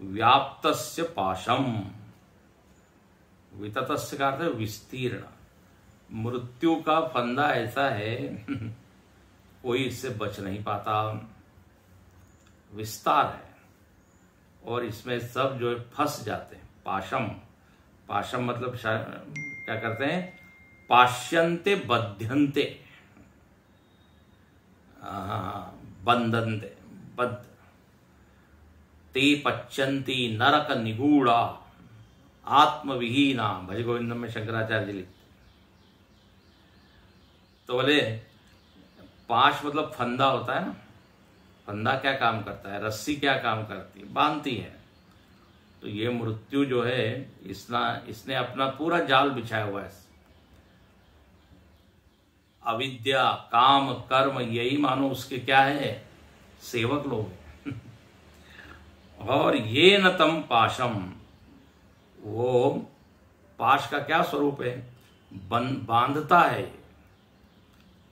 व्याप्तस्य पाशम। विततस्य का अर्थ विस्तीर्ण। मृत्यु का फंदा ऐसा है कोई इससे बच नहीं पाता, विस्तार है। और इसमें सब जो है फंस जाते हैं। पाशम, पाशम मतलब क्या करते हैं, पाश्यन्ते बध्यन्ते, बंधन्ते, बद्ध, ते पच्यन्ति नरक निगूढ़ा आत्मविहीना, भज गोविंदम में शंकराचार्य जी लिखते। तो बोले पाश मतलब फंदा होता है ना, फंदा क्या काम करता है, रस्सी क्या काम करती है, बांधती है। तो ये मृत्यु जो है इसने अपना पूरा जाल बिछाया हुआ है। अविद्या, काम, कर्म, यही मानो उसके क्या है, सेवक लोग हैं। और ये न तम पाशम, वो पाश का क्या स्वरूप है, बांधता है।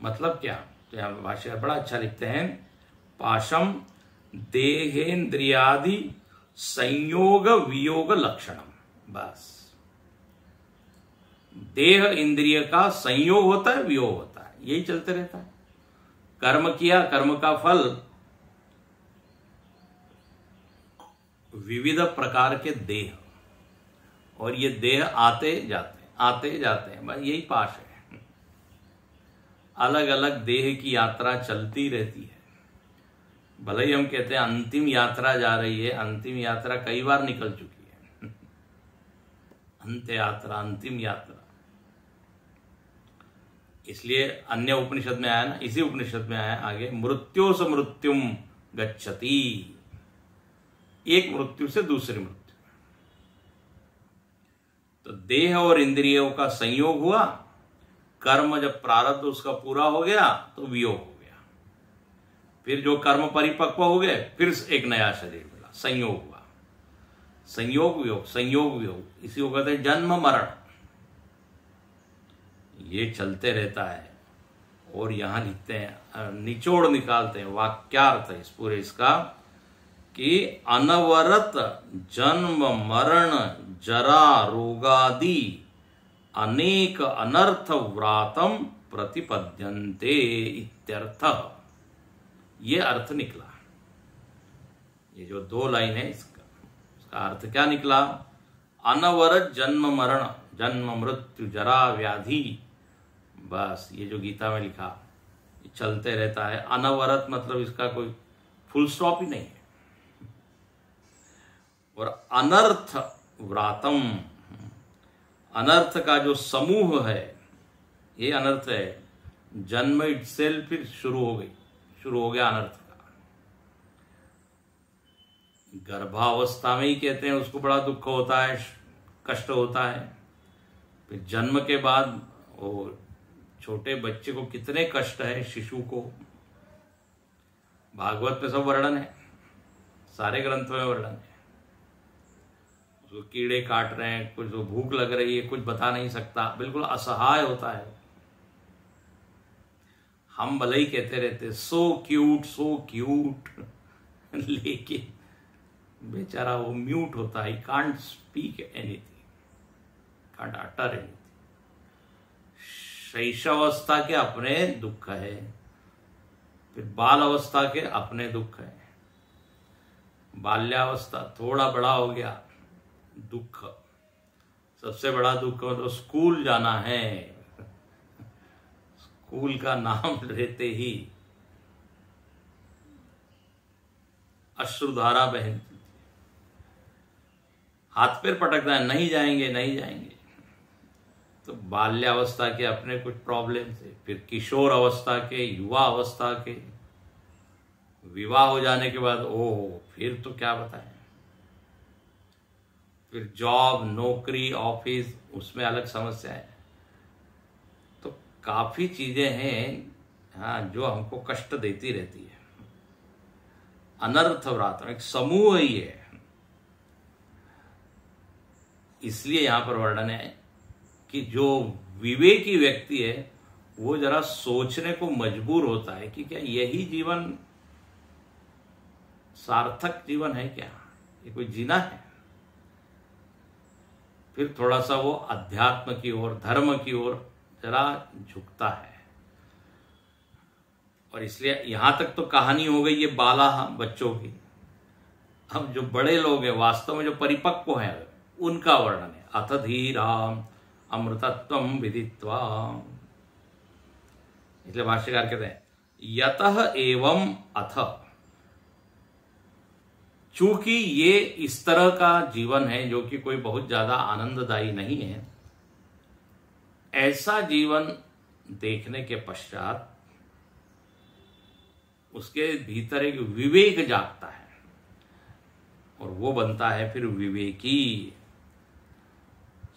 मतलब क्या, तो यहां भाष्य बड़ा अच्छा लिखते हैं, पाशम देहेन्द्रियादि संयोग वियोग लक्षणम। बस देह इंद्रिय का संयोग होता है, वियोग होता है, यही चलते रहता है। कर्म किया, कर्म का फल विविध प्रकार के देह, और ये देह आते जाते हैं, आते जाते हैं, बस यही पाश है। अलग अलग देह की यात्रा चलती रहती है। भले ही हम कहते हैं अंतिम यात्रा जा रही है, अंतिम यात्रा कई बार निकल चुकी है। अंत यात्रा, अंतिम यात्रा, इसलिए अन्य उपनिषद में आया ना, इसी उपनिषद में आया आगे, मृत्यो से मृत्युम गच्छति, एक मृत्यु से दूसरी मृत्यु। तो देह और इंद्रियों का संयोग हुआ, कर्म जब प्रारब्ध उसका पूरा हो गया तो वियोग हो गया, फिर जो कर्म परिपक्व हो गए फिर एक नया शरीर मिला, संयोग हुआ, संयोग वियोग, संयोग वियोग, इसी को कहते हैं जन्म मरण। ये चलते रहता है। और यहां लिखते हैं, निचोड़ निकालते हैं, वाक्यार्थ इस पूरे इसका, कि अनवरत जन्म मरण जरा रोगादि अनेक अनर्थ व्रातम प्रतिपद्यन्ते इत्यर्थ। ये अर्थ निकला। ये जो दो लाइन है इसका अर्थ क्या निकला, अनवरत जन्म मरण, जन्म मृत्यु जरा व्याधि, बस ये जो गीता में लिखा ये चलते रहता है। अनवरत मतलब इसका कोई फुल स्टॉप ही नहीं है। और अनर्थ व्रातम, अनर्थ का जो समूह है, ये अनर्थ है। जन्म इटसेल्फ फिर शुरू हो गया अनर्थ का। गर्भावस्था में ही कहते हैं उसको बड़ा दुख होता है, कष्ट होता है। फिर जन्म के बाद वो छोटे बच्चे को कितने कष्ट है, शिशु को। भागवत में सब वर्णन है, सारे ग्रंथों में वर्णन है। उसको कीड़े काट रहे हैं, कुछ तो भूख लग रही है, कुछ बता नहीं सकता, बिल्कुल असहाय होता है। हम भले ही कहते रहते सो क्यूट, लेकिन बेचारा वो म्यूट होता है, can't speak anything, can't utter anything. शैशवावस्था के अपने दुख है, फिर बाल अवस्था के अपने दुख है, बाल्यावस्था थोड़ा बड़ा हो गया दुख, सबसे बड़ा दुख तो स्कूल जाना है। स्कूल का नाम लेते ही अश्रुधारा बहती, हाथ पैर पटकता है, नहीं जाएंगे। तो बाल्यावस्था के अपने कुछ प्रॉब्लम थे, फिर किशोर अवस्था के, युवा अवस्था के, विवाह हो जाने के बाद फिर तो क्या बताएं। फिर जॉब, नौकरी, ऑफिस, उसमें अलग समस्या है। तो काफी चीजें हैं हाँ जो हमको कष्ट देती रहती है। अनर्थ व्रात एक समूह ही है, इसलिए यहां पर वर्णन है कि जो विवेकी व्यक्ति है वो जरा सोचने को मजबूर होता है कि क्या यही जीवन सार्थक जीवन है, क्या ये कोई जीना है। फिर थोड़ा सा वो अध्यात्म की ओर, धर्म की ओर जरा झुकता है। और इसलिए यहां तक तो कहानी हो गई ये बाला बच्चों की। हम जो बड़े लोग हैं, वास्तव में जो परिपक्व हैं, उनका वर्णन है। अथ धीरा अमृतत्वम विदित्वा, इसलिए भाष्यकार कहते हैं यतः एवं अथ, चूंकि ये इस तरह का जीवन है जो कि कोई बहुत ज्यादा आनंददायी नहीं है, ऐसा जीवन देखने के पश्चात उसके भीतर एक विवेक जागता है और वो बनता है फिर विवेकी।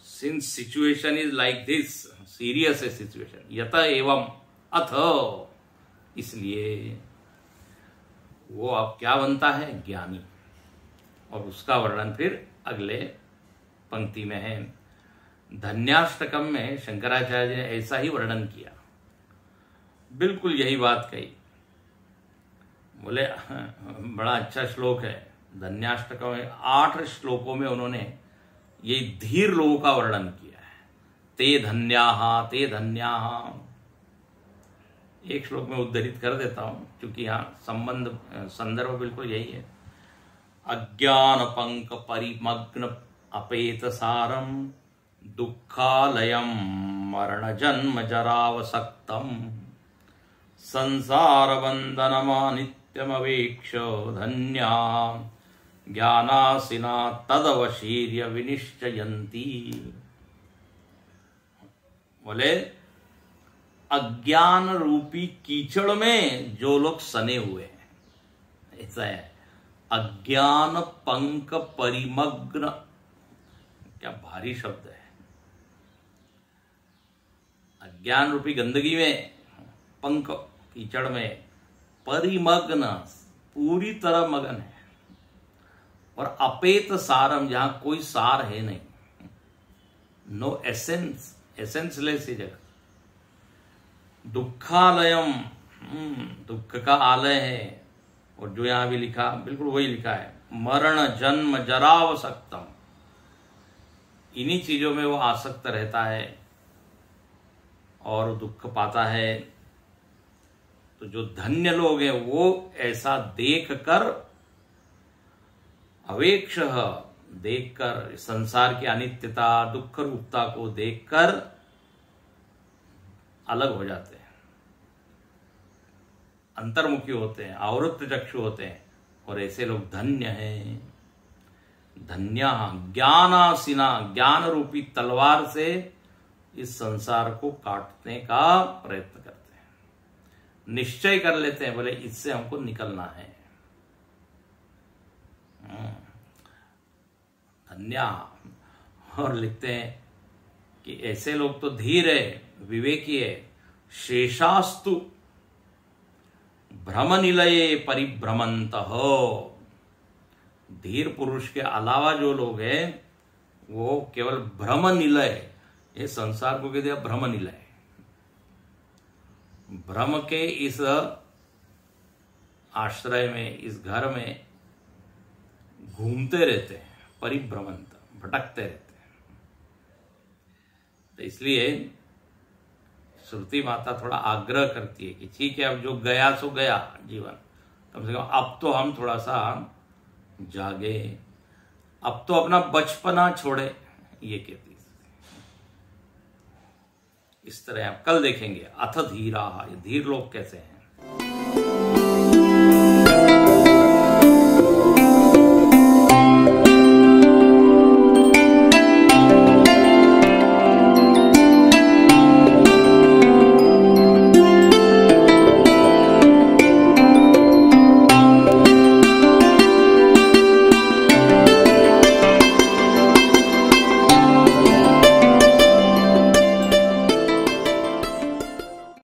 Since situation is like this, serious है सिचुएशन, यत एवं अथ, इसलिए वो अब क्या बनता है, ज्ञानी। और उसका वर्णन फिर अगले पंक्ति में है। धन्याष्टकम में शंकराचार्य ने ऐसा ही वर्णन किया, बिल्कुल यही बात कही। बोले बड़ा अच्छा श्लोक है धन्याष्टकम में, 8 श्लोकों में उन्होंने ये धीर लोगों का वर्णन किया है। ते धन्याहा ते धन्याहा, एक श्लोक में उद्धृत कर देता हूं क्योंकि यहां संदर्भ बिल्कुल यही है। अज्ञान पंक परिमग्न अपेत सारम दुःखालयम मरण जन्म जरावसक्तम संसार बंधनमानित्यमवेक्ष धन्या ज्ञानासिना तदवशीर्य विनिश्चयन्ति। बोले अज्ञान रूपी कीचड़ में जो लोग सने हुए हैं, ऐसा है। अज्ञान पंक परिमग्न, क्या भारी शब्द है। अज्ञान रूपी गंदगी में, पंक कीचड़ में, परिमग्न पूरी तरह मगन है, और अपेत सारम, जहां कोई सार है नहीं, नो एसेंस, एसेंसलेस ही जगह। दुखालयम, दुख का आलय है, और जो यहां भी लिखा बिल्कुल वही लिखा है, मरण जन्म जरावसक्तम, इन्हीं चीजों में वो आसक्त रहता है और दुख पाता है। तो जो धन्य लोग हैं वो ऐसा देख कर, अवेक्ष देखकर, संसार की अनित्यता दुख रूपता को देखकर अलग हो जाते हैं, अंतर्मुखी होते हैं, आवृत्त चक्षु होते हैं, और ऐसे लोग धन्य हैं। धन्या ज्ञानासिना, ज्ञान रूपी तलवार से इस संसार को काटने का प्रयत्न करते हैं, निश्चय कर लेते हैं, बोले इससे हमको निकलना है। धन्या, और लिखते हैं कि ऐसे लोग तो धीर है, विवेकी है। शेषास्तु भ्रम निलये परिभ्रमंत हो, धीर पुरुष के अलावा जो लोग हैं वो केवल भ्रम निलय, ये संसार को कह दिया भ्रम निलय, भ्रम के इस आश्रय में, इस घर में घूमते रहते हैं, परिभ्रमंत, भटकते रहते हैं। तो इसलिए श्रुति माता थोड़ा आग्रह करती है कि ठीक है, अब जो गया सो गया जीवन, कम से कम अब तो हम थोड़ा सा जागे, अब तो अपना बचपना छोड़े, ये कहती है। इस तरह आप कल देखेंगे अथ धीरा, ये धीर लोग कैसे हैं।